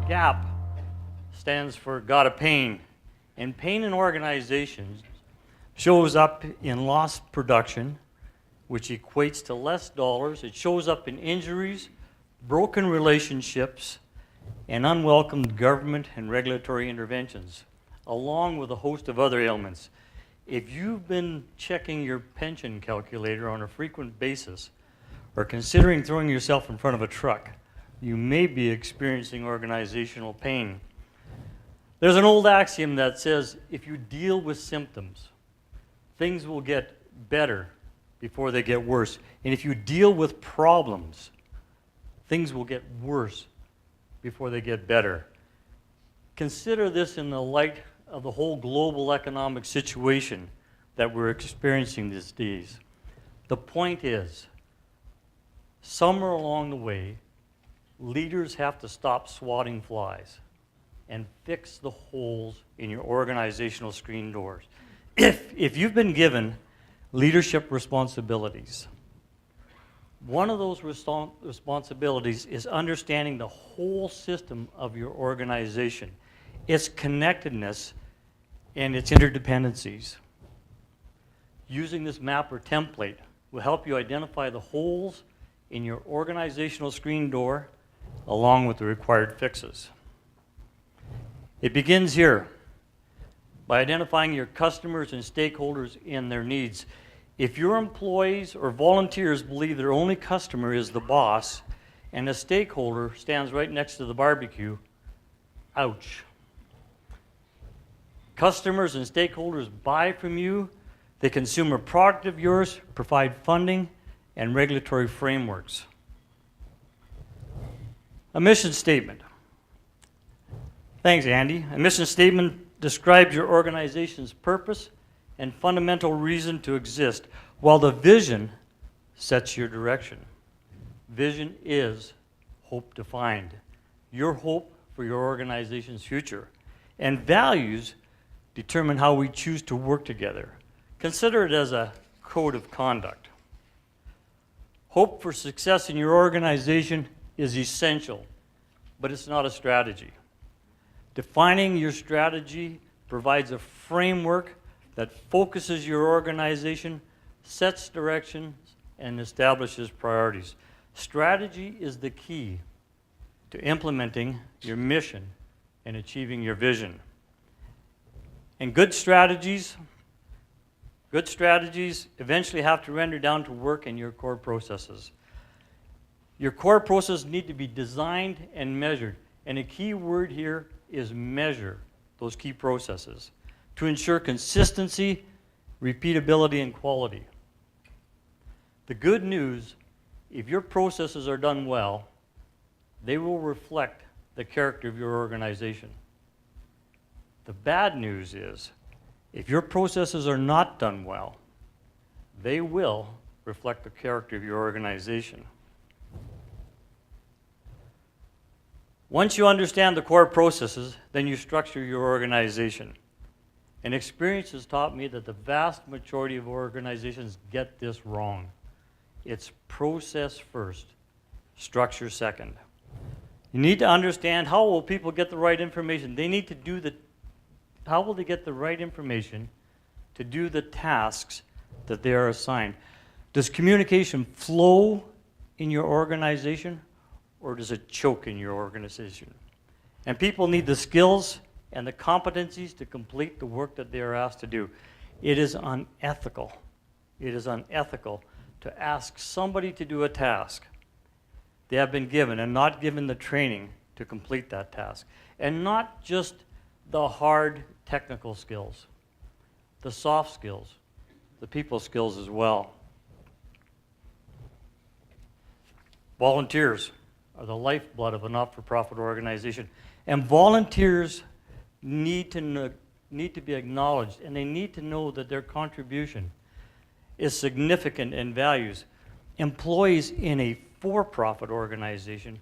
G.A.P stands for Got a Pain. And pain in organizations shows up in lost production, which equates to less dollars. It shows up in injuries, broken relationships, and unwelcomed government and regulatory interventions, along with a host of other ailments. If you've been checking your pension calculator on a frequent basis or considering throwing yourself in front of a truck, you may be experiencing organizational pain. There's an old axiom that says if you deal with symptoms, things will get better before they get worse. And if you deal with problems, things will get worse before they get better. Consider this in the light of the whole global economic situation that we're experiencing these days. The point is, somewhere along the way, leaders have to stop swatting flies and fix the holes in your organizational screen doors. If you've been given leadership responsibilities, one of those responsibilities is understanding the whole system of your organization, its connectedness and its interdependencies. Using this map or template will help you identify the holes in your organizational screen door along with the required fixes. It begins here by identifying your customers and stakeholders and their needs. If your employees or volunteers believe their only customer is the boss and a stakeholder stands right next to the barbecue, ouch. Customers and stakeholders buy from you, they consume a product of yours, provide funding and regulatory frameworks. A mission statement. Thanks, Andy. A mission statement describes your organization's purpose and fundamental reason to exist, while the vision sets your direction. Vision is hope defined, your hope for your organization's future. And values determine how we choose to work together. Consider it as a code of conduct. Hope for success in your organization is essential, but it's not a strategy. Defining your strategy provides a framework that focuses your organization, sets directions, and establishes priorities. Strategy is the key to implementing your mission and achieving your vision. And good strategies eventually have to render down to work in your core processes. Your core processes need to be designed and measured. And a key word here is measure those key processes to ensure consistency, repeatability, and quality. The good news, if your processes are done well, they will reflect the character of your organization. The bad news is, if your processes are not done well, they will reflect the character of your organization. Once you understand the core processes, then you structure your organization. And experience has taught me that the vast majority of organizations get this wrong. It's process first, structure second. You need to understand how will people get the right information. How will they get the right information to do the tasks that they are assigned? Does communication flow in your organization, or does it choke in your organization? And people need the skills and the competencies to complete the work that they are asked to do. It is unethical. It is unethical to ask somebody to do a task they have been given and not given the training to complete that task. And not just the hard technical skills, the soft skills, the people skills as well. Volunteers are the lifeblood of a not-for-profit organization. And volunteers need to be acknowledged, and they need to know that their contribution is significant and values. Employees in a for-profit organization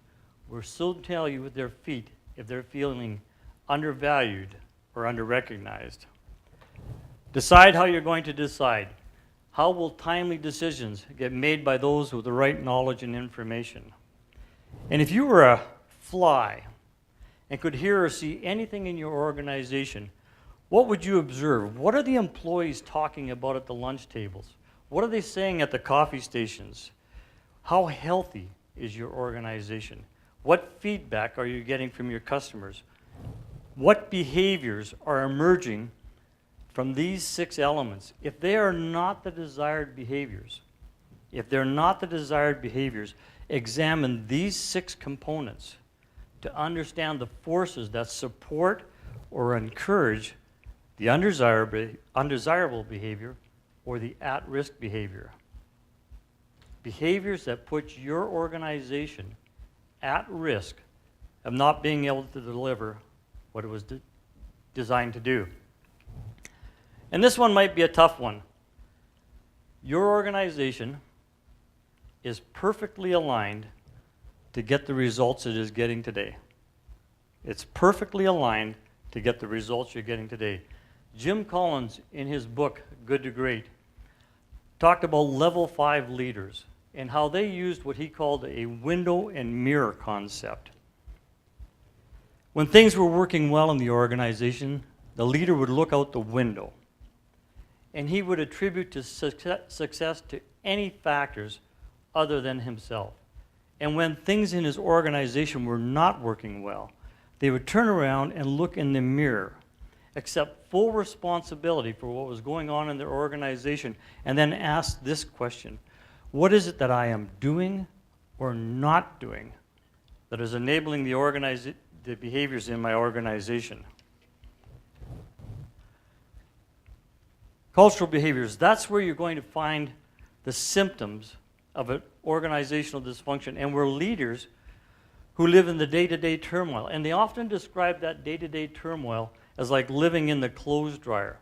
will soon tell you with their feet if they're feeling undervalued or underrecognized. Decide how you're going to decide. How will timely decisions get made by those with the right knowledge and information? And if you were a fly and could hear or see anything in your organization, what would you observe? What are the employees talking about at the lunch tables? What are they saying at the coffee stations? How healthy is your organization? What feedback are you getting from your customers? What behaviors are emerging from these 6 elements? If they are not the desired behaviors, examine these 6 components to understand the forces that support or encourage the undesirable behavior or the at-risk behavior. Behaviors that put your organization at risk of not being able to deliver what it was designed to do. And this one might be a tough one. Your organization is perfectly aligned to get the results it is getting today. It's perfectly aligned to get the results you're getting today. Jim Collins, in his book, Good to Great, talked about level 5 leaders and how they used what he called a window and mirror concept. When things were working well in the organization, the leader would look out the window and he would attribute to success to any factors other than himself. And when things in his organization were not working well, they would turn around and look in the mirror, accept full responsibility for what was going on in their organization, and then ask this question: what is it that I am doing or not doing that is enabling the behaviors in my organization? Cultural behaviors, that's where you're going to find the symptoms of an organizational dysfunction, and we're leaders who live in the day-to-day turmoil. And they often describe that day-to-day turmoil as like living in the clothes dryer.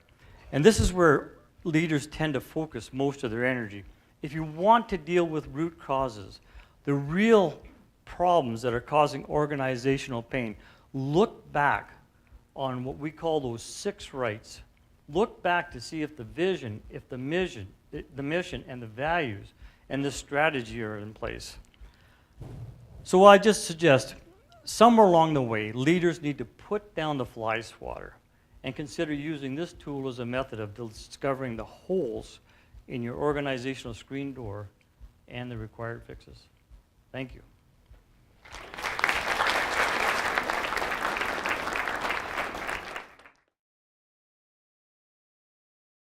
And this is where leaders tend to focus most of their energy. If you want to deal with root causes, the real problems that are causing organizational pain, look back on what we call those 6 rights. Look back to see if the vision, if the mission and the values and the strategy are in place. So I just suggest, somewhere along the way, leaders need to put down the fly swatter and consider using this tool as a method of discovering the holes in your organizational screen door and the required fixes. Thank you.